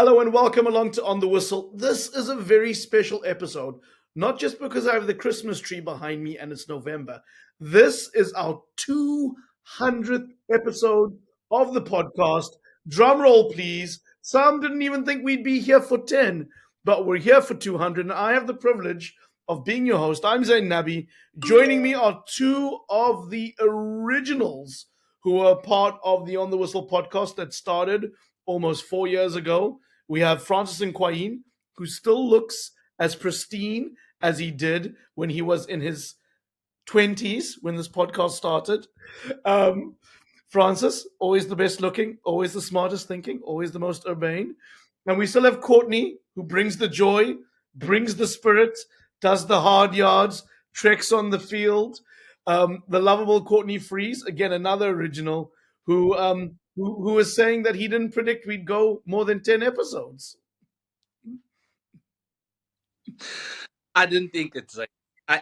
Hello and welcome along to On the Whistle. This is a very special episode, not just because I have the Christmas tree behind me and it's November. This is our 200th episode of the podcast. Drum roll, please. Some didn't even think we'd be here for 10, but we're here for 200, and I have the privilege of being your host. I'm Zayn Nabbi. Joining me are two of the originals who are part of the On the Whistle podcast that started almost 4 years ago. We have Francis Nkwain, who still looks as pristine as he did when he was in his 20s when this podcast started. Um, Francis, always the best looking, always the smartest thinking, always the most urbane. And we still have Courtney, who brings the joy, brings the spirit, does the hard yards, treks on the field. The lovable Courtney Freese, again, another original, who was saying that he didn't predict we'd go more than 10 episodes. I didn't think it's like,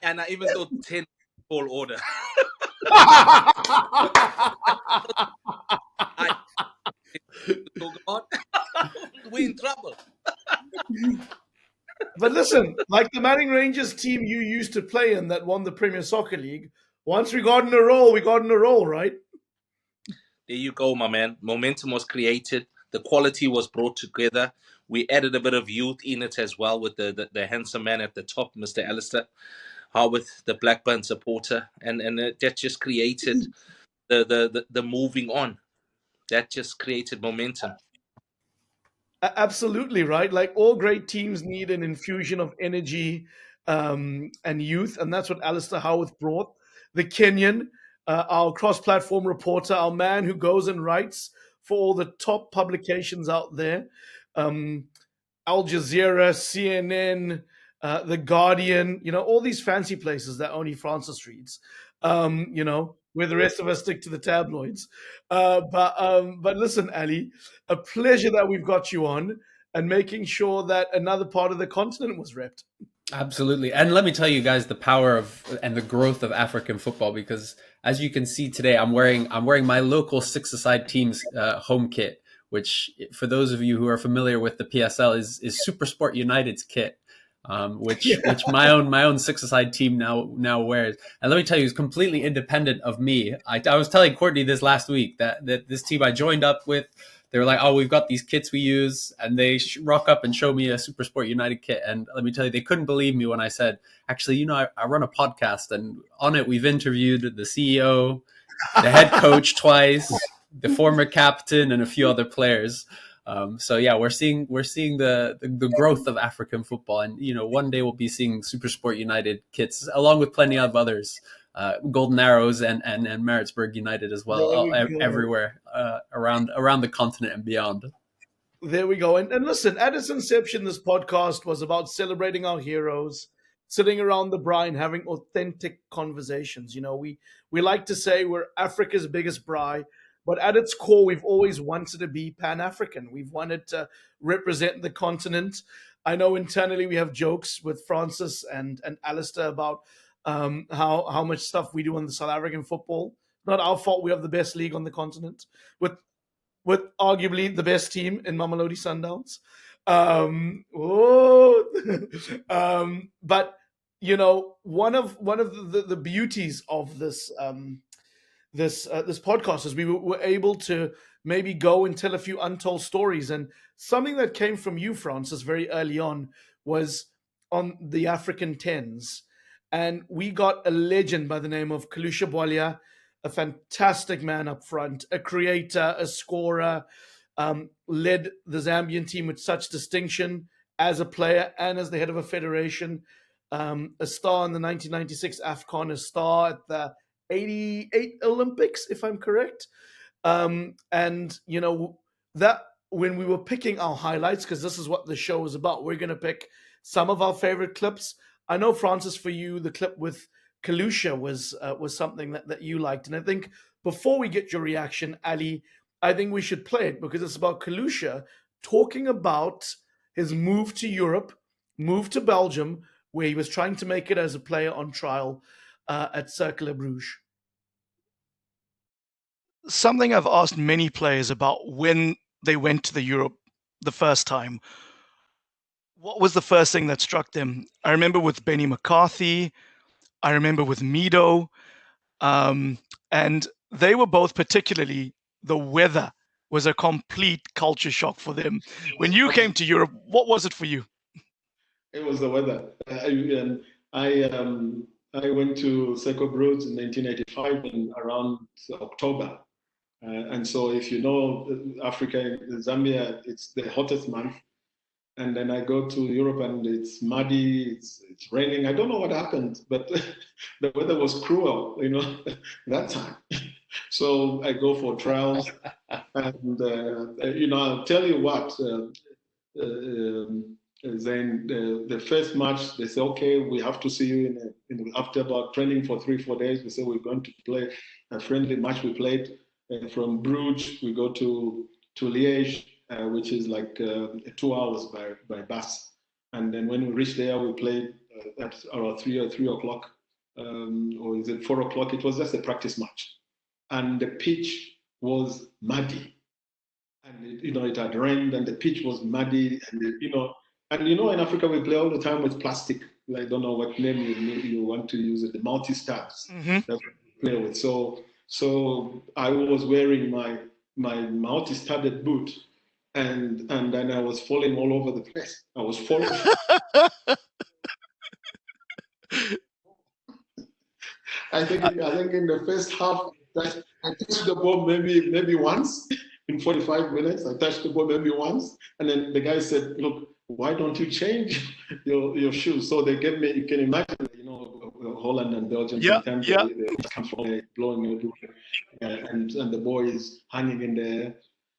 and I even thought 10 tall order. We're in trouble. But listen, like the Manning Rangers team you used to play in that won the Premier Soccer League, once we got in a roll, we got in a roll, right? There you go, my man. Momentum was created. The quality was brought together. We added a bit of youth in it as well with the handsome man at the top, Mr. Alasdair Howorth, the Blackburn supporter. And that just created the moving on. That just created momentum. Absolutely, right? Like all great teams need an infusion of energy and youth, and that's what Alasdair Howorth brought. The Kenyan, our cross-platform reporter, our man who goes and writes for all the top publications out there, Al Jazeera, CNN, The Guardian, all these fancy places that only Francis reads, where the rest of us stick to the tabloids. But listen, Ali, a pleasure that we've got you on and making sure that another part of the continent was repped. Absolutely. And let me tell you guys the power of and the growth of African football, because as you can see today, I'm wearing my local six-a-side team's home kit, which for those of you who are familiar with the PSL is Super Sport United's kit. Which my own six-a-side team now wears. And let me tell you, it's completely independent of me. I was telling Courtney this last week that this team I joined up with, they were like, oh, we've got these kits we use, and they rock up and show me a Super Sport United kit. And let me tell you, they couldn't believe me when I said, actually, I run a podcast, and on it we've interviewed the CEO, the head coach twice, the former captain, and a few other players. So yeah, we're seeing the growth of African football, and one day we'll be seeing Super Sport United kits along with plenty of others, Golden Arrows and Maritzburg United as well, everywhere around the continent and beyond. There we go. And listen, at its inception, this podcast was about celebrating our heroes, sitting around the brine, having authentic conversations. We like to say we're Africa's biggest braai. But at its core, we've always wanted to be Pan-African. We've wanted to represent the continent. I know internally we have jokes with Francis and Alasdair about how much stuff we do on the South African football. Not our fault. We have the best league on the continent with arguably the best team in Mamelodi Sundowns. But one of the beauties of this. This podcast is we were able to maybe go and tell a few untold stories. And something that came from you, Francis, very early on was on the African tens. And we got a legend by the name of Kalusha Bwalia, a fantastic man up front, a creator, a scorer, led the Zambian team with such distinction as a player and as the head of a federation, a star in the 1996 AFCON, a star at the 88 Olympics, if I'm correct. And that when we were picking our highlights, because this is what the show is about, we're going to pick some of our favorite clips. I know, Francis, for you, the clip with Kalusha was something that you liked. And I think before we get your reaction, Ali, I think we should play it because it's about Kalusha talking about his move to Europe, move to Belgium, where he was trying to make it as a player on trial at Cercle Bruges. Something I've asked many players about when they went to the Europe the first time, what was the first thing that struck them? I remember with Benny McCarthy, I remember with Mido, um, and they were both particularly, the weather was a complete culture shock for them. When you came to Europe, what was it for you? It was the weather. I went to Seco Broods in 1985 and around October. And so, if you know Africa, Zambia, it's the hottest month. And then I go to Europe and it's muddy, it's raining. I don't know what happened, but the weather was cruel, that time. So I go for trials, and I'll tell you what. Then the first match, they say, okay, we have to see you after about training for 3-4 days. We say we're going to play a friendly match. We played from Bruges. We go to Liège, which is like 2 hours by bus. And then when we reached there, we played at around 3 o'clock, or is it 4 o'clock? It was just a practice match, and the pitch was muddy. And it had rained, and the pitch was muddy, and in Africa we play all the time with plastic. I don't know what name you want to use it, the multi-stabs. Mm-hmm. That we play with. So I was wearing my multi-studded boot, and then I was falling all over the place. I was falling. I think in the first half I touched the ball maybe once. In 45 minutes, I touched the ball maybe once, and then the guy said, "Look, why don't you change your shoes?" So they gave me. You can imagine, Holland and Belgium sometimes they come from blowing everywhere, and the ball is hanging in the air.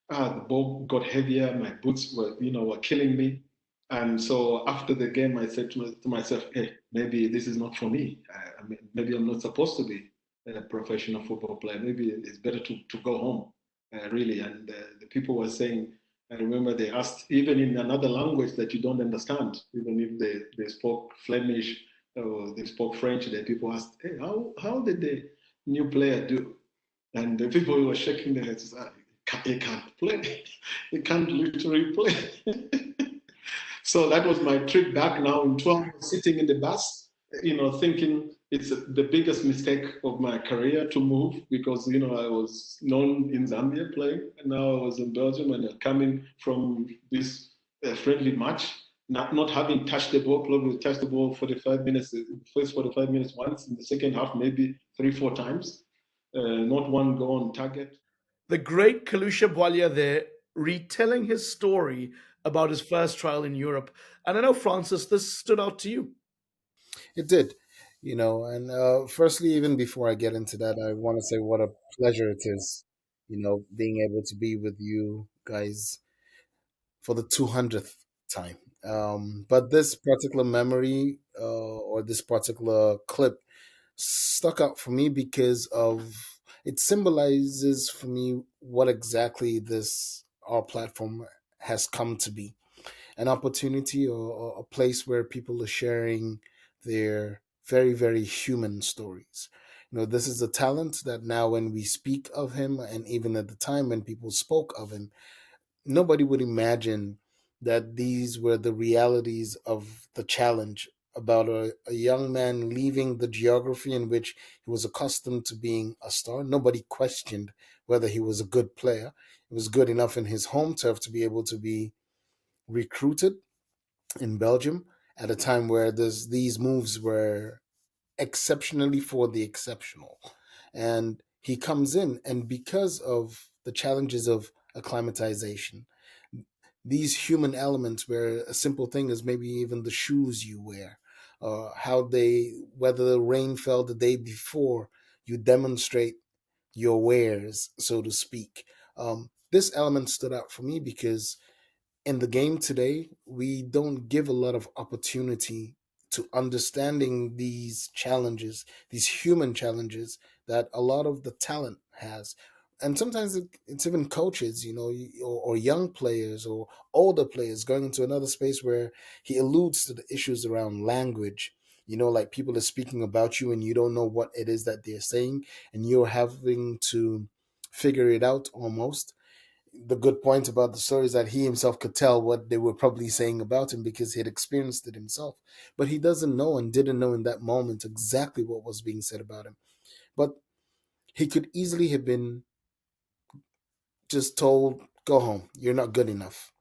The ball got heavier. My boots were killing me, and so after the game, I said to myself, "Hey, maybe this is not for me. Maybe I'm not supposed to be a professional football player. Maybe it's better to go home." Really, and the people were saying, I remember they asked, even in another language that you don't understand, even if they spoke Flemish or they spoke French, the people asked, "Hey, how did the new player do?" And the people were shaking their heads, "He can't play. He can't literally play." So that was my trip back now in 12, sitting in the bus, thinking it's the biggest mistake of my career to move, because, I was known in Zambia playing, and now I was in Belgium, and coming from this friendly match, not having touched the ball, probably touched the ball 45 minutes, first 45 minutes once, in the second half maybe 3-4 times, not one goal on target. The great Kalusha Bwalia there, retelling his story about his first trial in Europe. And I know, Francis, this stood out to you. It did, and firstly, even before I get into that, I want to say what a pleasure it is, being able to be with you guys for the 200th time. But this particular memory, or this particular clip, stuck out for me because of it symbolizes for me what exactly this our platform has come to be, an opportunity, or a place where people are sharing their very, very human stories. This is a talent that now, when we speak of him, and even at the time when people spoke of him, nobody would imagine that these were the realities of the challenge, about a young man leaving the geography in which he was accustomed to being a star. Nobody questioned whether he was a good player. He was good enough in his home turf to be able to be recruited in Belgium at a time where these moves were exceptionally for the exceptional. And he comes in, and because of the challenges of acclimatization, these human elements, where a simple thing is maybe even the shoes you wear, whether the rain fell the day before, you demonstrate your wares, so to speak. This element stood out for me because in the game today, we don't give a lot of opportunity to understanding these challenges, these human challenges that a lot of the talent has. And sometimes it's even coaches, or young players or older players going into another space where he alludes to the issues around language. Like people are speaking about you and you don't know what it is that they're saying, and you're having to figure it out almost. the good point about the story is that he himself could tell what they were probably saying about him because he had experienced it himself. But he doesn't know and didn't know in that moment exactly what was being said about him. But he could easily have been just told, go home, you're not good enough.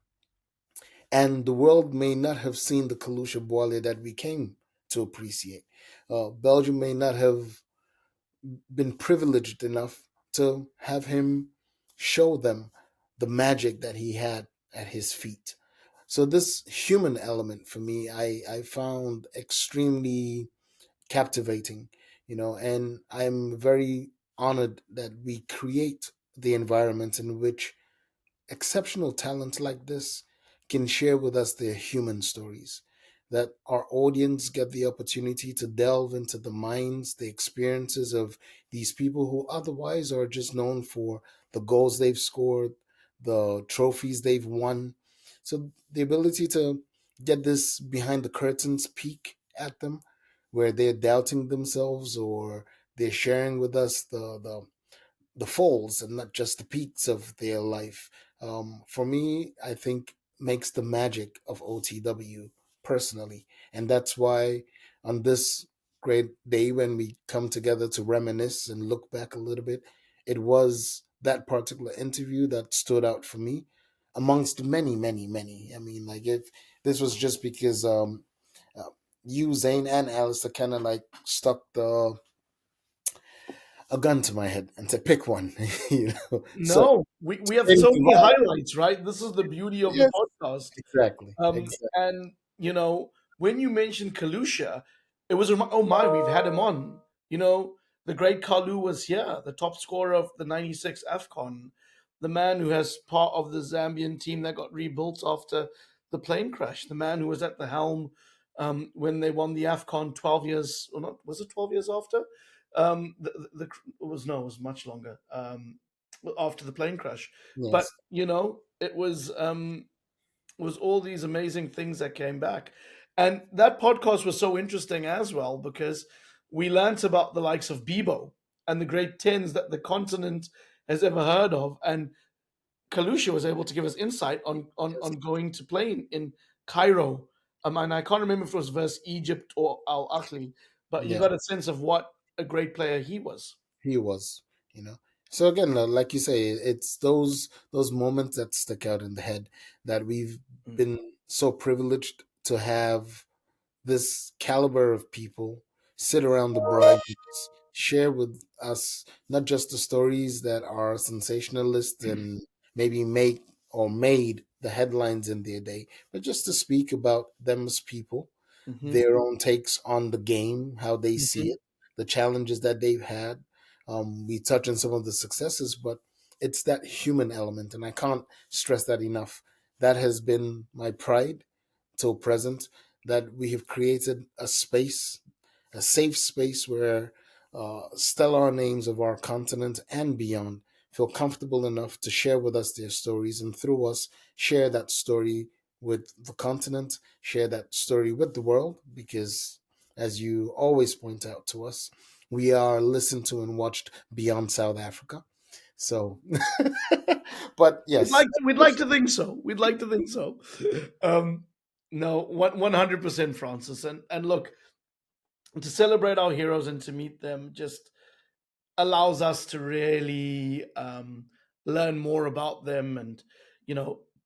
And the world may not have seen the Kalusha Boile that we came to appreciate. Belgium may not have been privileged enough to have him show them the magic that he had at his feet. So this human element for me, I found extremely captivating, and I'm very honored that we create the environment in which exceptional talent like this can share with us their human stories, that our audience get the opportunity to delve into the minds, the experiences of these people who otherwise are just known for the goals they've scored, the trophies they've won. So the ability to get this behind the curtains peek at them, where they're doubting themselves or they're sharing with us the falls and not just the peaks of their life. For me, I think makes the magic of OTW personally, and that's why on this great day when we come together to reminisce and look back a little bit, it was that particular interview that stood out for me amongst many, many, many. I mean, like if this was just because uh, you, Zayn, and Alistair kind of like stuck a gun to my head and said, pick one. So No, we have same so to many that. highlights, right? This is the beauty of the Yes, podcast. exactly, exactly. And when you mentioned Kalusha, it was oh my, we've had him on. You know, the Great Kalu was here, the top scorer of the '96 AFCON, the man who has part of the Zambian team that got rebuilt after the plane crash, the man who was at the helm when they won the AFCON 12 years, or not? Was it 12 years after? It was no, it was much longer. After the plane crash, but Yes, it was all these amazing things that came back. And that podcast was so interesting as well because we learnt about the likes of Bebo and the great tens that the continent has ever heard of. And Kalusha was able to give us insight yes, on going to play in Cairo. And I can't remember if it was versus Egypt or Al Ahly, but you yeah. got a sense of what a great player he was. He was, you know. So again, like you say, it's those moments that stick out in the head that we've Mm. been so privileged to have this caliber of people sit around the bride, share with us not just the stories that are sensationalist and maybe make or made the headlines in their day, but just to speak about them as people, Hmm. their own takes on the game, how they see Hmm. it, the challenges that they've had. We touch on some of the successes, but it's that human element, and I can't stress that enough. That has been my pride till present, that we have created a space, a safe space where stellar names of our continent and beyond feel comfortable enough to share with us their stories, and through us, share that story with the continent, share that story with the world, because as you always point out to us, we are listened to and watched beyond South Africa. So, but yes, We'd like to think so. We'd like to think so. Um, no, 100% Francis. And look, to celebrate our heroes and to meet them just allows us to really learn more about them and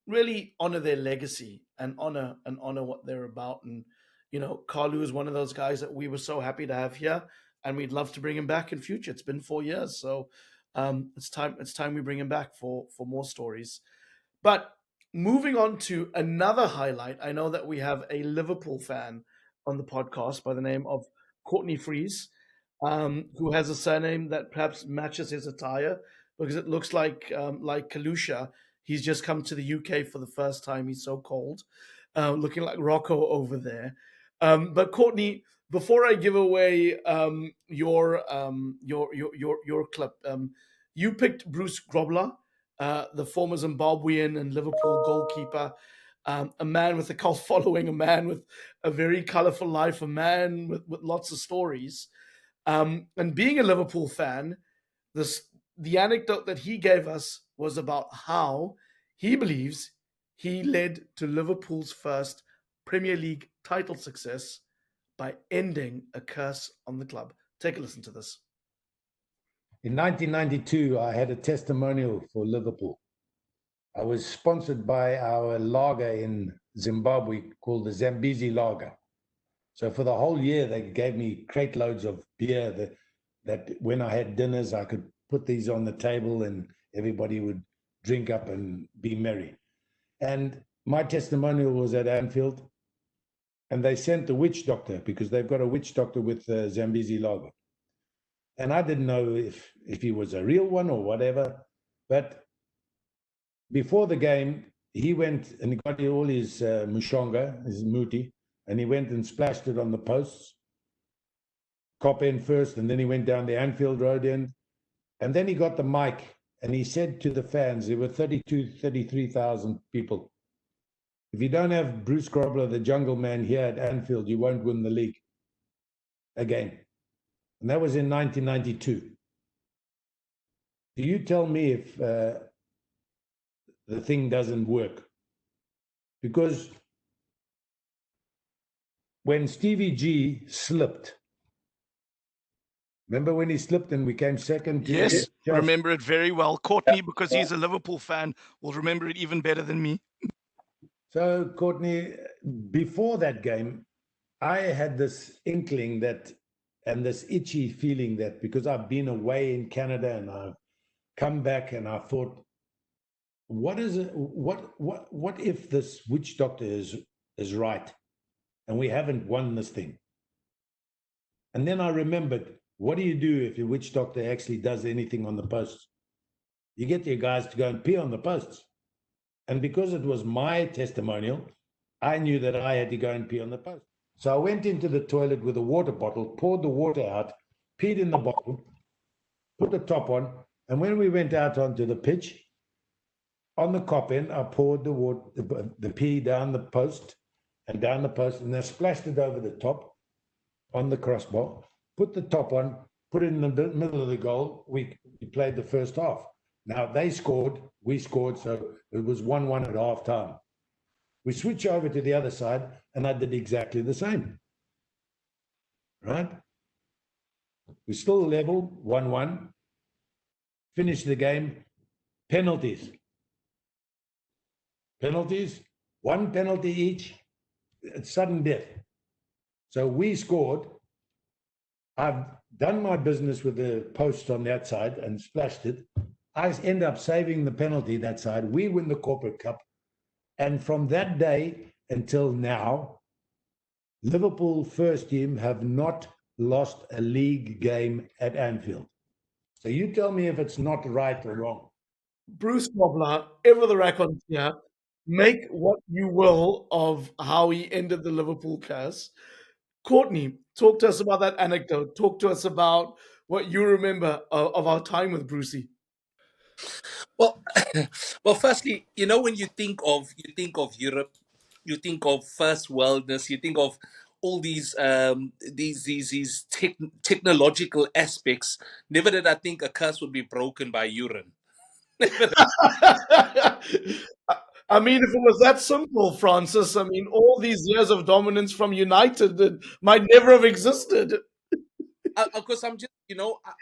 really honor their legacy and honor what they're about. And Kalu is one of those guys that we were so happy to have here, and we'd love to bring him back in future. It's been 4 years, so it's time we bring him back for more stories. But moving on to another highlight, I know that we have a Liverpool fan on the podcast by the name of Courtney Freese, who has a surname that perhaps matches his attire because it looks like Kalusha. He's just come to the UK for the first time. He's so cold, looking like Rocco over there. But Courtney, before I give away your clip, you picked Bruce Grobler, the former Zimbabwean and Liverpool goalkeeper, a man with a cult following, a man with a very colorful life, a man with lots of stories. And being a Liverpool fan, this the anecdote that he gave us was about how he believes he led to Liverpool's first Premier League title success by ending a curse on the club. Take a listen to this. In 1992, I had a testimonial for Liverpool. I was sponsored by our lager in Zimbabwe called the Zambezi Lager. So for the whole year, they gave me crate loads of beer that when I had dinners, I could put these on the table and everybody would drink up and be merry. And my testimonial was at Anfield, and they sent the witch doctor because they've got a witch doctor with Zambezi Lager. And I didn't know if he was a real one or whatever, but before the game, he went and he got all his mushonga, his muti, and he went and splashed it on the posts, Cop end first, and then he went down the Anfield Road end, and then he got the mic, and he said to the fans, there were 33,000 people, if you don't have Bruce Grobbler, the jungle man, here at Anfield, you won't win the league again. And that was in 1992. Do you tell me if the thing doesn't work? Because when Stevie G slipped, remember when he slipped and we came second? Yes, remember it very well. Courtney, because he's a Liverpool fan, will remember it even better than me. So, Courtney, before that game, I had this inkling that, and this itchy feeling that, because I've been away in Canada and I've come back and I thought, what is it? What if this witch doctor is right and we haven't won this thing? And then I remembered, what do you do if your witch doctor actually does anything on the posts? You get your guys to go and pee on the posts. And because it was my testimonial, I knew that I had to go and pee on the post. So I went into the toilet with a water bottle, poured the water out, peed in the bottle, put the top on, and when we went out onto the pitch, on the cop end, I poured the water, the pee down the post, and I splashed it over the top on the crossbar, put the top on, put it in the middle of the goal. We played the first half. Now they scored, we scored, so it was 1-1 at half time. We switch over to the other side, and I did exactly the same. Right? We still level, 1-1. Finish the game. Penalties. One penalty each. It's sudden death. So we scored. I've done my business with the post on that side and splashed it. I end up saving the penalty that side. We win the Corporate Cup. And from that day until now, Liverpool first team have not lost a league game at Anfield. So you tell me if it's not right or wrong. Bruce Grobbler, ever the record here, make what you will of how he ended the Liverpool curse. Courtney, talk to us about that anecdote. Talk to us about what you remember of our time with Brucie. Well, well, firstly, when you think of Europe, you think of first worldness, you think of all these technological aspects. Never did I think a curse would be broken by urine. I mean, if it was that simple, Francis, I mean, all these years of dominance from United might never have existed. Of course, I'm just,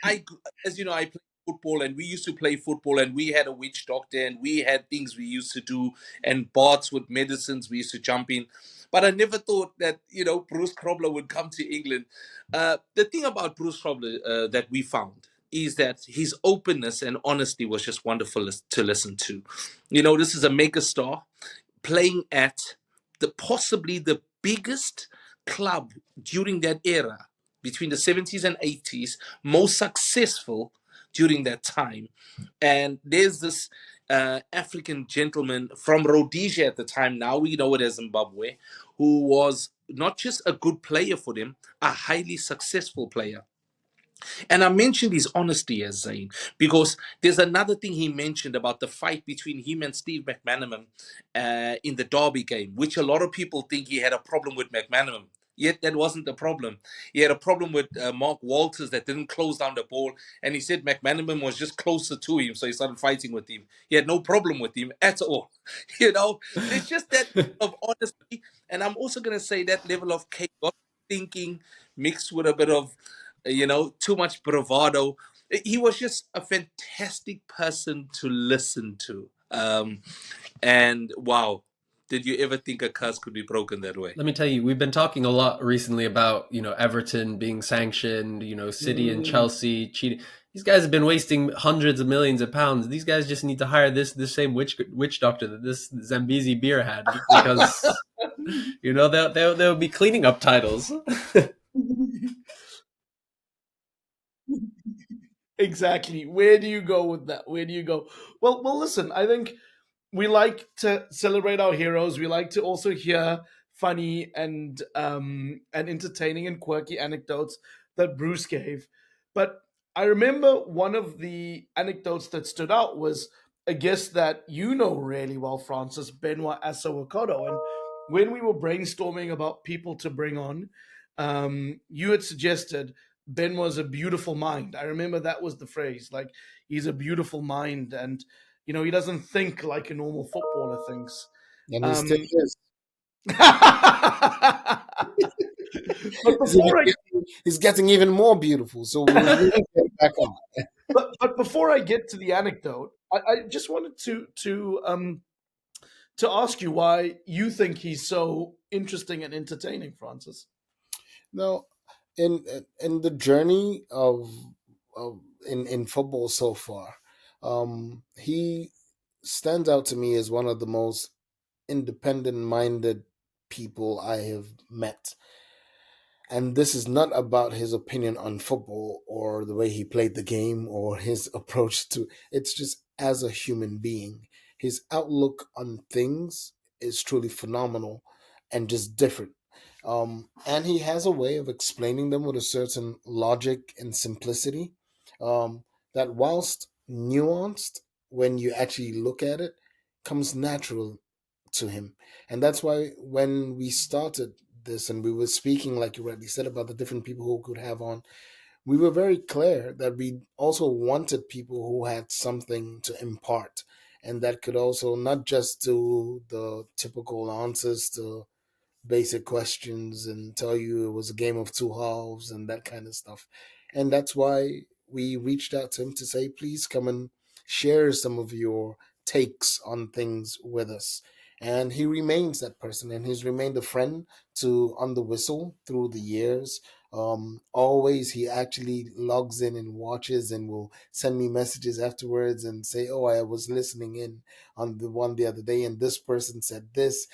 I as you know, I play football, and we used to play football, and we had a witch doctor, and we had things we used to do, and baths with medicines we used to jump in. But I never thought that, Bruce Grobbler would come to England. The thing about Bruce Grobbler that we found is that his openness and honesty was just wonderful to listen to. This is a mega star playing at possibly the biggest club during that era, between the 70s and 80s, most successful during that time. And there's this African gentleman from Rhodesia at the time, now we know it as Zimbabwe, who was not just a good player for them, a highly successful player. And I mentioned his honesty as Zayn, because there's another thing he mentioned about the fight between him and Steve McManaman in the Derby game, which a lot of people think he had a problem with McManaman. Yet that wasn't the problem. He had a problem with Mark Walters that didn't close down the ball, and he said McManaman was just closer to him, so he started fighting with him. He had no problem with him at all. There's just that of honesty, and I'm also going to say that level of chaotic thinking mixed with a bit of, too much bravado. He was just a fantastic person to listen to. And wow, did you ever think a curse could be broken that way? Let me tell you, we've been talking a lot recently about, Everton being sanctioned, City and Chelsea cheating. These guys have been wasting hundreds of millions of pounds. These guys just need to hire this same witch doctor that this Zambezi beer had, because they'll be cleaning up titles. Exactly. Where do you go with that? Where do you go? Well, listen, I think we like to celebrate our heroes. We like to also hear funny and entertaining and quirky anecdotes that Bruce gave. But I remember one of the anecdotes that stood out was a guest that you know really well, Francis, Benoit Assou-Ekotto. And when we were brainstorming about people to bring on, you had suggested Ben was a beautiful mind. I remember that was the phrase. Like, he's a beautiful mind, and he doesn't think like a normal footballer thinks. And he still is. But before He's getting even more beautiful. So we'll really get back on. but before I get to the anecdote, I just wanted to ask you why you think he's so interesting and entertaining, Francis. Now, in the journey of in football so far, he stands out to me as one of the most independent-minded people I have met. And this is not about his opinion on football or the way he played the game or his approach to it's just as a human being. His outlook on things is truly phenomenal and just different. And he has a way of explaining them with a certain logic and simplicity, that, whilst nuanced, when you actually look at it, comes natural to him. And that's why when we started this and we were speaking, like you rightly said, about the different people who could have on, we were very clear that we also wanted people who had something to impart, and that could also not just do the typical answers to basic questions and tell you it was a game of two halves and that kind of stuff. And that's why we reached out to him to say, please come and share some of your takes on things with us. And he remains that person, and he's remained a friend to On the Whistle through the years. Always, he actually logs in and watches and will send me messages afterwards and say, "Oh, I was listening in on the one the other day, and this person said this.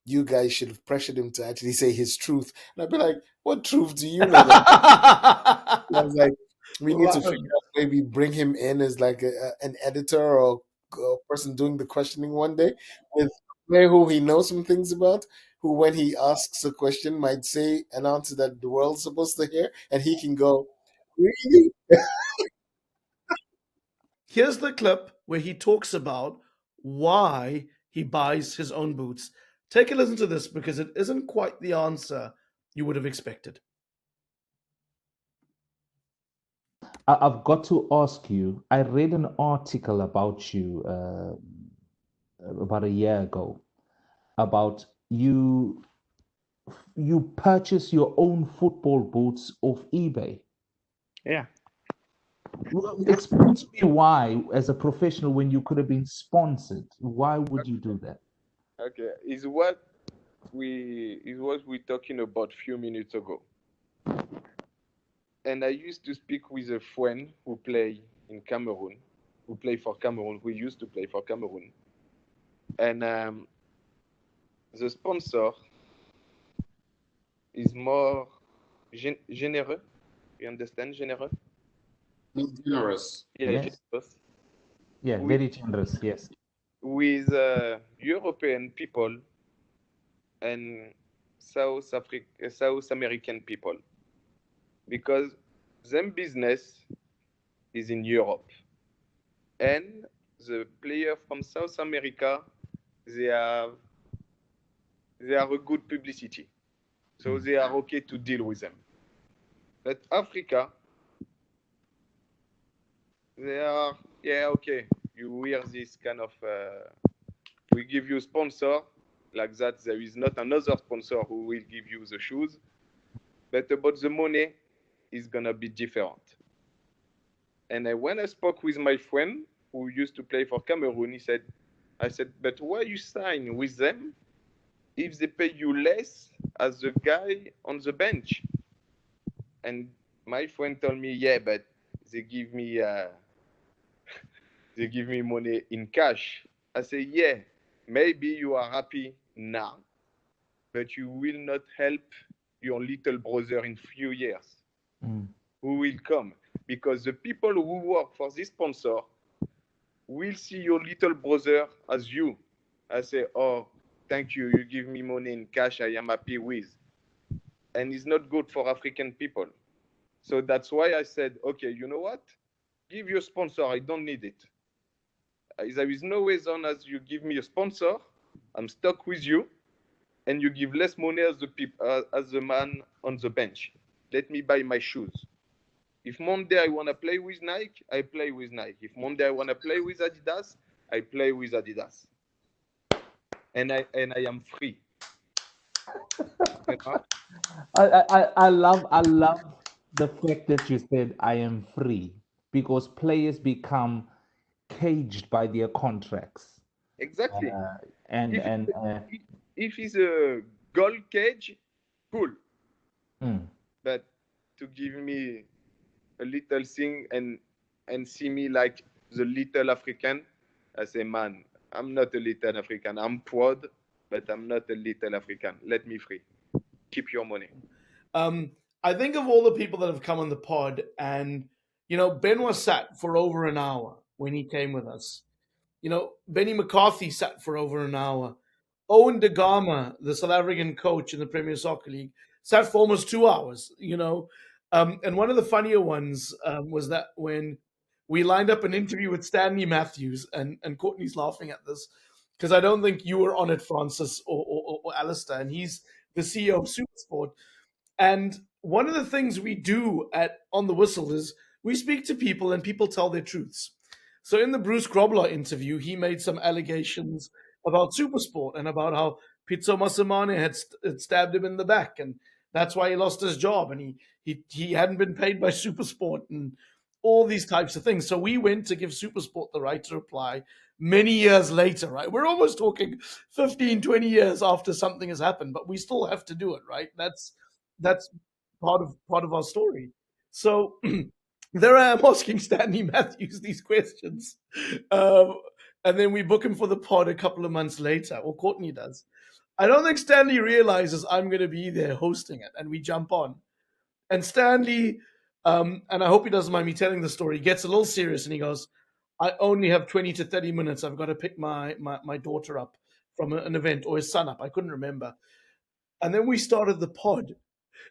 You guys should have pressured him to actually say his truth." And I'd be like, "What truth do you know?" I was like, "We need to figure out maybe bring him in as like an editor or a person doing the questioning one day with a player who he knows some things about, who, when he asks a question, might say an answer that the world's supposed to hear, and he can go, 'Really?'" Here's the clip where he talks about why he buys his own boots. Take a listen to this because it isn't quite the answer you would have expected. I've got to ask you. I read an article about you about a year ago about you. You purchase your own football boots off eBay. Yeah. Explain to me why, as a professional, when you could have been sponsored, why would you do that? Okay. Is what we talking about few minutes ago. And I used to speak with a friend who play in Cameroon, who play for Cameroon, who used to play for Cameroon. And the sponsor is more generous. You understand, generous? Generous. Yeah, Yes. generous. Yeah, With- very generous. Yes. With European people and South American people, because them business is in Europe, and the player from South America, they are a good publicity. So they are okay to deal with them. But Africa, they are, yeah, okay. You wear this kind of, we give you sponsor, like that there is not another sponsor who will give you the shoes. But about the money, is gonna be different. And when I spoke with my friend who used to play for Cameroon, I said, but why you sign with them if they pay you less as the guy on the bench? And my friend told me, yeah, but they give me money in cash. I say, yeah, maybe you are happy now, but you will not help your little brother in few years who will come, because the people who work for this sponsor will see your little brother as you. I say, oh, thank you, you give me money in cash, I am happy with. And it's not good for African people. So that's why I said, okay, you know what? Give your sponsor, I don't need it. There is no reason as you give me a sponsor, I'm stuck with you, and you give less money as the man on the bench. Let me buy my shoes. If Monday I want to play with Nike, I play with Nike. If Monday I want to play with Adidas, I play with Adidas. And I am free. You know? I love the fact that you said I am free, because players become caged by their contracts. Exactly. If it's a gold cage, cool. But to give me a little thing and see me like the little African, I say, man, I'm not a little African. I'm proud, but I'm not a little African. Let me free. Keep your money. I think of all the people that have come on the pod, and Benoit sat for over an hour when he came with us. Benny McCarthy sat for over an hour. Owen De Gama, the South African coach in the Premier Soccer League, sat for almost 2 hours. And one of the funnier ones was that when we lined up an interview with Stanley Matthews, and Courtney's laughing at this because I don't think you were on it, Francis or Alasdair, and he's the CEO of Supersport. And one of the things we do on the Whistle is we speak to people and people tell their truths. So in the Bruce Grobler interview, he made some allegations about Supersport and about how Pizzo Massimane had stabbed him in the back, and that's why he lost his job, and he hadn't been paid by Supersport, and all these types of things. So we went to give Supersport the right to reply many years later, right? We're almost talking 15, 20 years after something has happened, but we still have to do it, right? That's part of our story. So there I am asking Stanley Matthews these questions. And then we book him for the pod a couple of months later, or Courtney does. I don't think Stanley realizes I'm going to be there hosting it, and we jump on. And Stanley, and I hope he doesn't mind me telling the story, gets a little serious and he goes, I only have 20 to 30 minutes. I've got to pick my daughter up from an event, or his son up. I couldn't remember. And then we started the pod.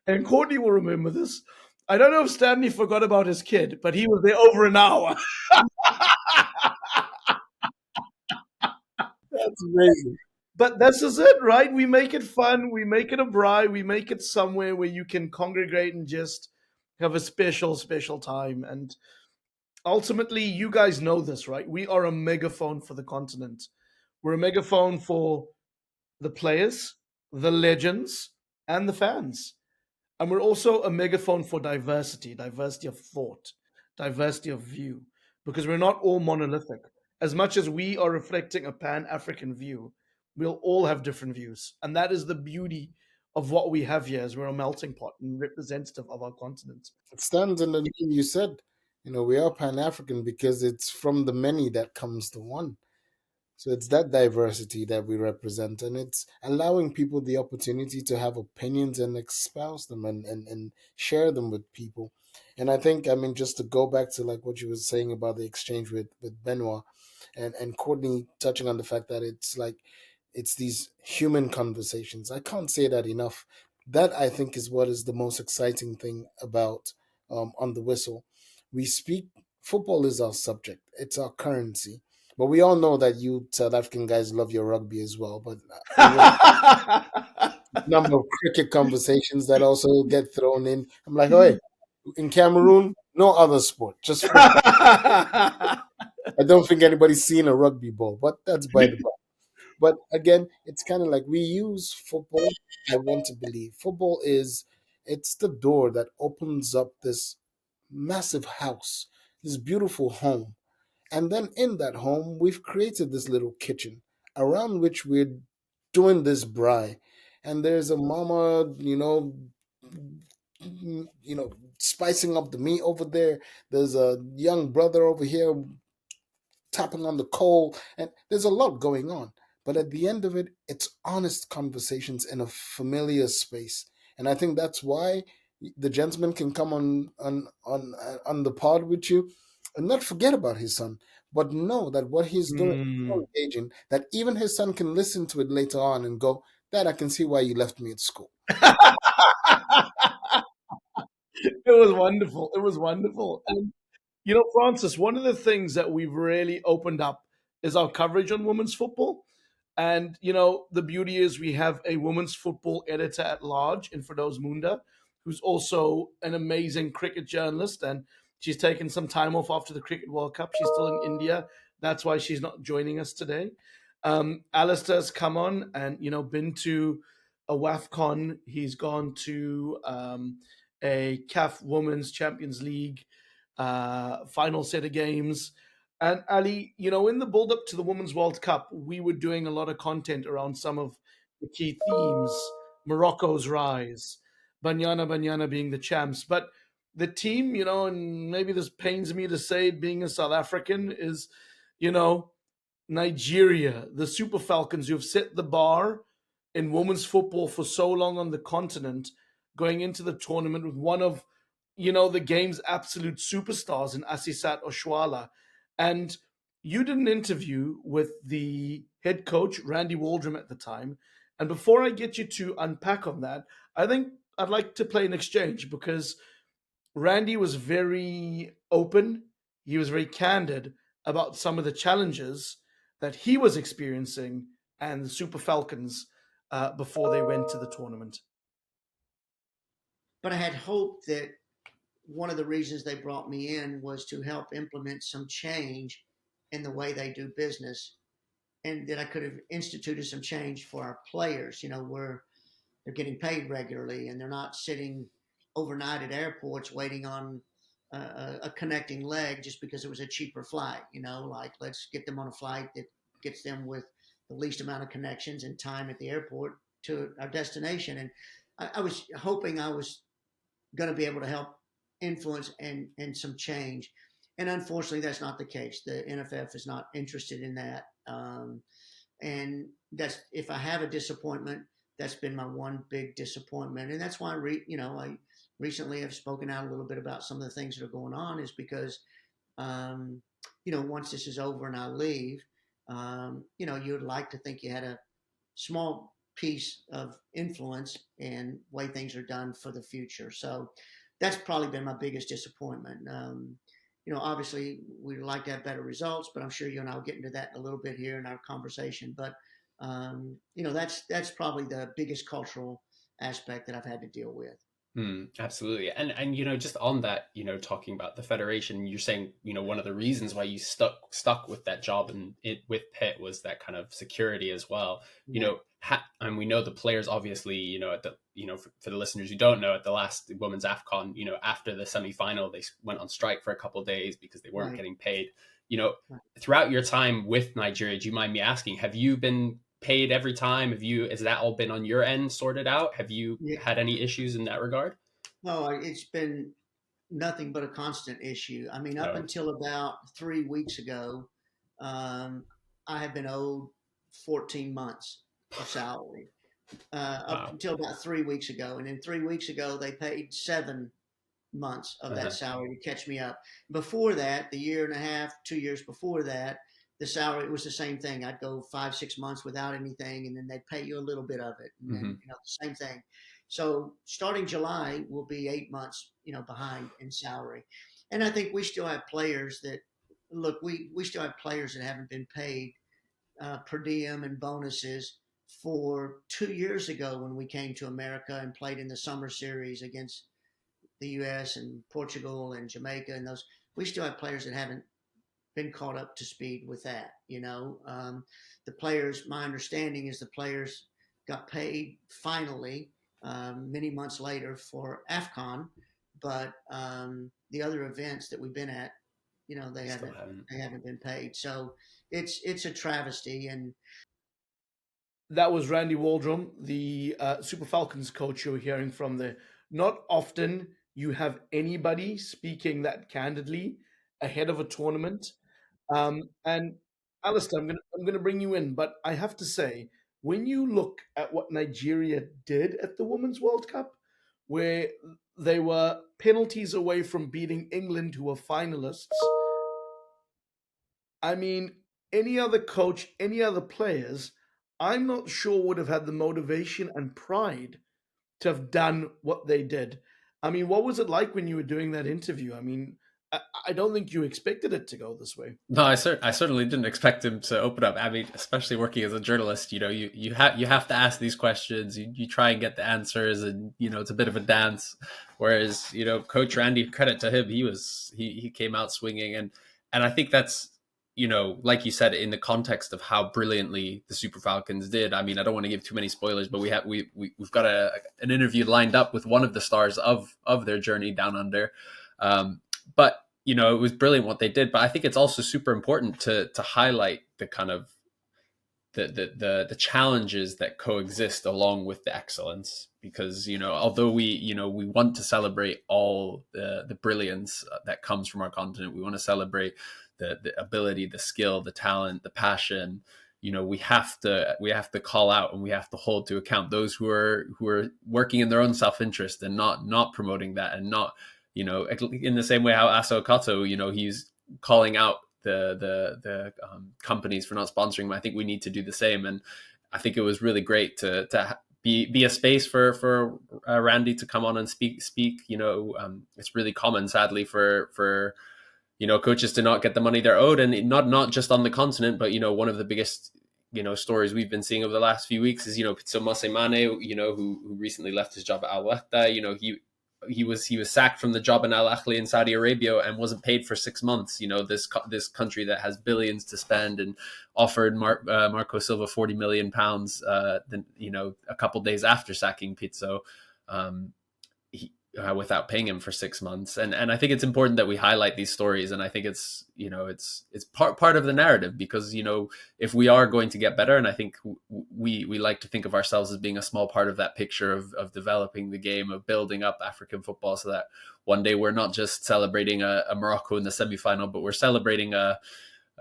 And Courtney will remember this. I don't know if Stanley forgot about his kid, but he was there over an hour. That's amazing. But this is it, right? We make it fun. We make it a braai. We make it somewhere where you can congregate and just have a special, special time. And ultimately, you guys know this, right? We are a megaphone for the continent. We're a megaphone for the players, the legends, and the fans. And we're also a megaphone for diversity of thought, diversity of view, because we're not all monolithic. As much as we are reflecting a Pan-African view, we'll all have different views. And that is the beauty of what we have here, as we're a melting pot and representative of our continent. It stands in the name you said. We are Pan-African because it's from the many that comes the one. So it's that diversity that we represent, and it's allowing people the opportunity to have opinions and espouse them and share them with people. And I think, just to go back to like what you were saying about the exchange with Benoit and Courtney touching on the fact that it's these human conversations. I can't say that enough. That, I think, is what is the most exciting thing about On the Whistle. We speak, football is our subject. It's our currency. But we all know that you South African guys love your rugby as well. But number of cricket conversations that also get thrown in. I'm like, oh, hey, in Cameroon, no other sport, just football. I don't think anybody's seen a rugby ball, but that's by the by. But again, it's kind of like we use football. I want to believe football it's the door that opens up this massive house, this beautiful home. And then in that home, we've created this little kitchen around which we're doing this braai. And there's a mama, spicing up the meat over there. There's a young brother over here tapping on the coal, and there's a lot going on. But at the end of it, it's honest conversations in a familiar space, and I think that's why the gentleman can come on the pod with you, and not forget about his son, but know that what he's doing is so engaging that even his son can listen to it later on and go, "Dad, I can see why you left me at school." It was wonderful. It was wonderful. And Francis, one of the things that we've really opened up is our coverage on women's football. And the beauty is we have a women's football editor at large in Firdaus Munda, who's also an amazing cricket journalist, and she's taken some time off after the Cricket World Cup. She's still in India. That's why she's not joining us today. Alasdair's come on and been to a WAFCON. He's gone to a CAF Women's Champions League final set of games. And Ali, in the build up to the Women's World Cup, we were doing a lot of content around some of the key themes, Morocco's rise, Banyana being the champs. But the team, and maybe this pains me to say it being a South African, is, Nigeria, the Super Falcons, who have set the bar in women's football for so long on the continent, going into the tournament with one of the game's absolute superstars in Asisat Oshuala. And you did an interview with the head coach, Randy Waldrum, at the time. And before I get you to unpack on that, I think I'd like to play an exchange because Randy was very open. He was very candid about some of the challenges that he was experiencing and the Super Falcons before they went to the tournament. But I had hoped that one of the reasons they brought me in was to help implement some change in the way they do business, and that I could have instituted some change for our players, where they're getting paid regularly and they're not sitting overnight at airports waiting on a connecting leg just because it was a cheaper flight, like let's get them on a flight that gets them with the least amount of connections and time at the airport to our destination. And I was hoping I was going to be able to help influence and some change. And unfortunately, that's not the case. The NFF is not interested in that. And that's, if I have a disappointment, that's been my one big disappointment. And that's why, I recently have spoken out a little bit about some of the things that are going on, is because, once this is over and I leave, you would like to think you had a small piece of influence in way things are done for the future. So that's probably been my biggest disappointment. Obviously we'd like to have better results, but I'm sure you and I will get into that in a little bit here in our conversation. But that's probably the biggest cultural aspect that I've had to deal with. Absolutely. And just on that, talking about the federation, you're saying, one of the reasons why you stuck with that job and with Pitt was that kind of security as well. Yeah. And we know the players, obviously, at the, for the listeners who don't know, at the last women's AFCON, after the semi-final, they went on strike for a couple of days because they weren't getting paid. Throughout your time with Nigeria, do you mind me asking, have you been paid every time? Has that all been on your end sorted out? Have you had any issues in that regard? No, it's been nothing but a constant issue. I mean, up until about 3 weeks ago, I have been owed 14 months of salary. Up until about 3 weeks ago. And then 3 weeks ago, they paid 7 months of that salary to catch me up. Before that, the year and a half, 2 years before that, the salary was the same thing. I'd go 5-6 months without anything, and then they'd pay you a little bit of it. And then, the same thing. So starting July, we'll be 8 months, behind in salary. And I think we still have players that, we still have players that haven't been paid per diem and bonuses for 2 years ago when we came to America and played in the summer series against the U.S. and Portugal and Jamaica and those, we still have players that haven't been caught up to speed with that. The players, my understanding is the players got paid finally many months later for AFCON, but the other events that we've been at, they haven't been paid. So it's a travesty. And that was Randy Waldrum, the Super Falcons coach you were hearing from there. Not often you have anybody speaking that candidly ahead of a tournament. And Alasdair, I'm gonna bring you in, but I have to say, when you look at what Nigeria did at the Women's World Cup, where they were penalties away from beating England, who were finalists, I mean, any other coach, any other players, I'm not sure would have had the motivation and pride to have done what they did. I mean, what was it like when you were doing that interview? I mean, I don't think you expected it to go this way. No, I certainly didn't expect him to open up. I mean, especially working as a journalist, you have to ask these questions. You try and get the answers, and it's a bit of a dance. Whereas Coach Randy, credit to him, he came out swinging, and I think that's like you said, in the context of how brilliantly the Super Falcons did. I mean, I don't want to give too many spoilers, but we've got an interview lined up with one of the stars of their journey down under. But it was brilliant what they did. But I think it's also super important to highlight the kind of the challenges that coexist along with the excellence, because although we want to celebrate all the brilliance that comes from our continent, we want to celebrate the ability, the skill, the talent, the passion. We have to call out and we have to hold to account those who are working in their own self-interest and not promoting that, and not in the same way how Assou-Ekotto, he's calling out the companies for not sponsoring him. I think we need to do the same, and I think it was really great to be a space for Randy to come on and speak. It's really common, sadly, for coaches to not get the money they're owed, and not just on the continent, but one of the biggest stories we've been seeing over the last few weeks is Pitso Mane, who recently left his job at Al-Wahda. He was sacked from the job in Al Ahly in Saudi Arabia and wasn't paid for 6 months. This country that has billions to spend and offered Marco Silva £40 million. A couple days after sacking Pitso, without paying him for 6 months. And I think it's important that we highlight these stories. And I think it's part of the narrative, because, if we are going to get better, and I think we like to think of ourselves as being a small part of that picture of developing the game, of building up African football, so that one day we're not just celebrating a Morocco in the semifinal, but we're celebrating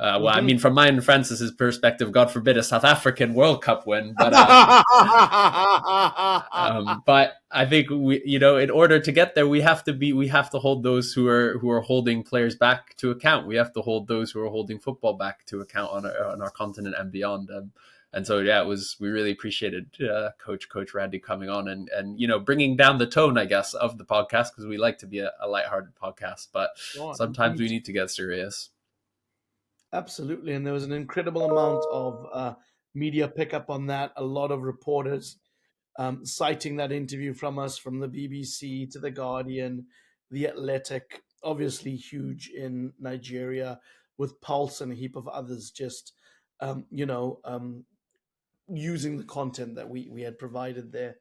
I mean, from Mine Francis's perspective, God forbid a South African World Cup win, but but I think in order to get there, we have to hold those who are holding players back to account. We have to hold those who are holding football back to account on our continent and beyond. And so, we really appreciated Coach Randy coming on and bringing down the tone, I guess, of the podcast, because we like to be a lighthearted podcast, but sometimes we need to get serious. Absolutely, and there was an incredible amount of media pickup on that. A lot of reporters citing that interview from us, from the BBC to the Guardian, the Athletic, obviously huge in Nigeria, with Pulse and a heap of others, just using the content that we had provided there.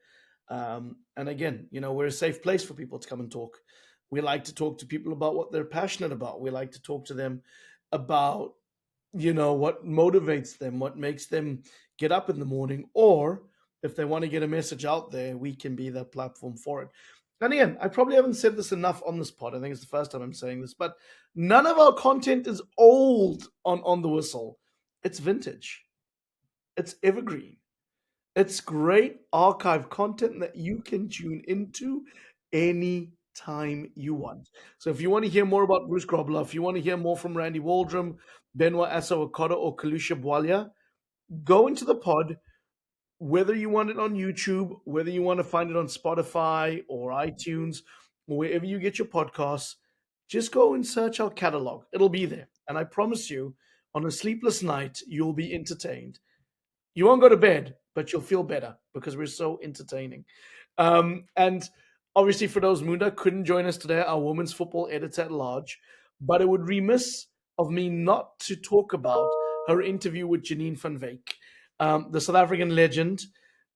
And again, we're a safe place for people to come and talk. We like to talk to people about what they're passionate about. We like to talk to them about what motivates them, what makes them get up in the morning, or if they want to get a message out there, we can be that platform for it. And again, I probably haven't said this enough on this pod. I think it's the first time I'm saying this, but none of our content is old on the whistle. It's vintage. It's evergreen. It's great archive content that you can tune into any time you want. So if you want to hear more about Bruce Grobler, if you want to hear more from Randy Waldrum, Benoit Assou-Ekotto, or Kalusha Bwalia, go into the pod, whether you want it on YouTube, whether you want to find it on Spotify or iTunes, or wherever you get your podcasts, just go and search our catalog. It'll be there. And I promise you, on a sleepless night, you'll be entertained. You won't go to bed, but you'll feel better because we're so entertaining. And obviously, Firdaus Munda couldn't join us today, our women's football editor at large, but it would remiss of me not to talk about her interview with Janine van Wyk, the South African legend,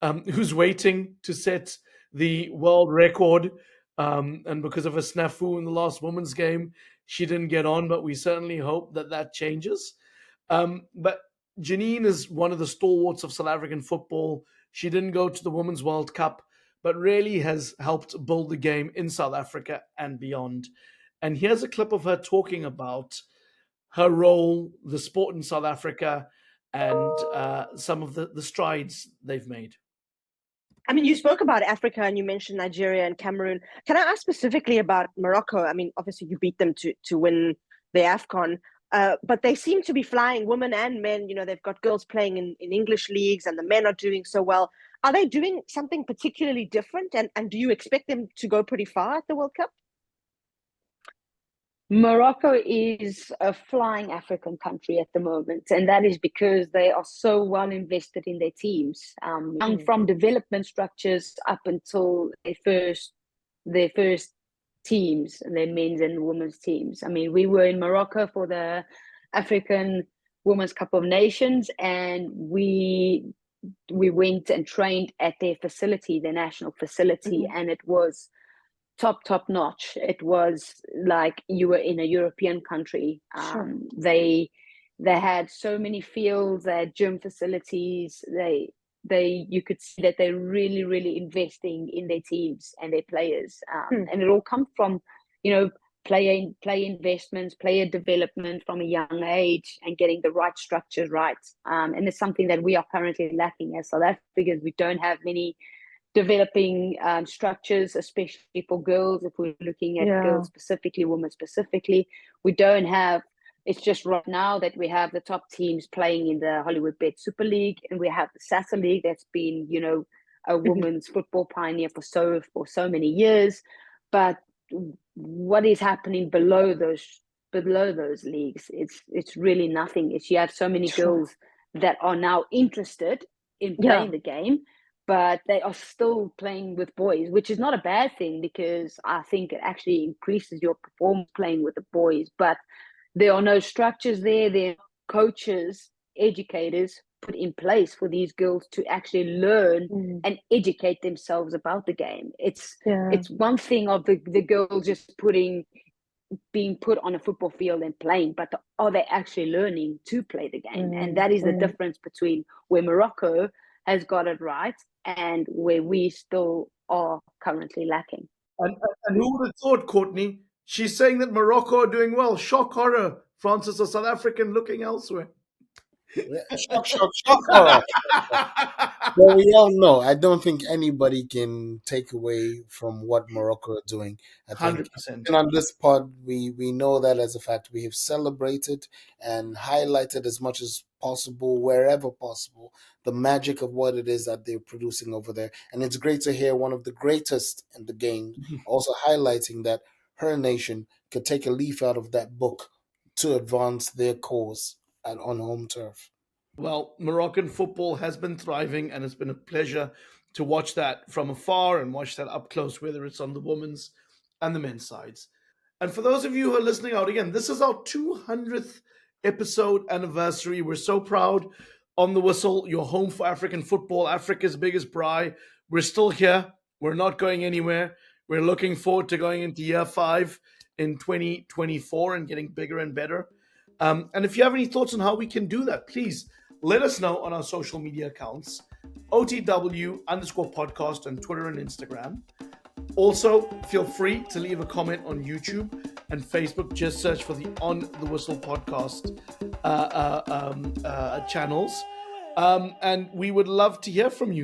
who's waiting to set the world record. And because of a snafu in the last women's game, she didn't get on, but we certainly hope that that changes. But Janine is one of the stalwarts of South African football. She didn't go to the Women's World Cup, but really has helped build the game in South Africa and beyond. And here's a clip of her talking about her role, the sport in South Africa, and some of the strides they've made. I mean, you spoke about Africa and you mentioned Nigeria and Cameroon. Can I ask specifically about Morocco? I mean, obviously you beat them to win the AFCON, but they seem to be flying, women and men. You know, they've got girls playing in English leagues and the men are doing so well. Are they doing something particularly different? And do you expect them to go pretty far at the World Cup? Morocco is a flying African country at the moment, and that is because they are so well invested in their teams, from development structures up until their first teams, and their men's and women's teams. I mean, we were in Morocco for the African Women's Cup of Nations, and we went and trained at their facility, their national facility, and it was top notch. It was like you were in a European country. Sure. They had so many fields, they had gym facilities. You could see that they're really investing in their teams and their players, and it all comes from, you know, player investments, player development from a young age, and getting the right structures right. And it's something that we are currently lacking as South Africans. We don't have many developing structures, especially for girls. If we're looking at girls specifically, women specifically, we don't have. It's just right now that we have the top teams playing in the Hollywood Bet Super League, and we have the SASA League that's been, you know, a women's football pioneer for so many years. But what is happening below those leagues? It's really nothing. You have so many girls that are now interested in playing the game, but they are still playing with boys, which is not a bad thing, because I think it actually increases your performance playing with the boys. But there are no structures there. There are coaches, educators put in place for these girls to actually learn and educate themselves about the game. It's one thing of the girl just being put on a football field and playing, but are they actually learning to play the game? And that is the difference between where Morocco has got it right and where we still are currently lacking. And who would have thought, Courtney? She's saying that Morocco are doing well. Shock, horror. Francis, a South African looking elsewhere. Shock, horror. Well, we all know. I don't think anybody can take away from what Morocco are doing. I think 100%. And on this pod, we know that as a fact. We have celebrated and highlighted as much as possible, wherever possible, the magic of what it is that they're producing over there. And it's great to hear one of the greatest in the game also highlighting that her nation could take a leaf out of that book to advance their cause on home turf. Well, Moroccan football has been thriving, and it's been a pleasure to watch that from afar and watch that up close, whether it's on the women's and the men's sides. And for those of you who are listening out, again, this is our 200th episode anniversary. We're so proud. On the Whistle, your home for African football, Africa's biggest braai. We're still here. We're not going anywhere. We're looking forward to going into year 5 in 2024 and getting bigger and better. And if you have any thoughts on how we can do that, please let us know on our social media accounts, OTW_podcast on Twitter and Instagram. Also, feel free to leave a comment on YouTube and Facebook. Just search for the On the Whistle podcast channels. And we would love to hear from you.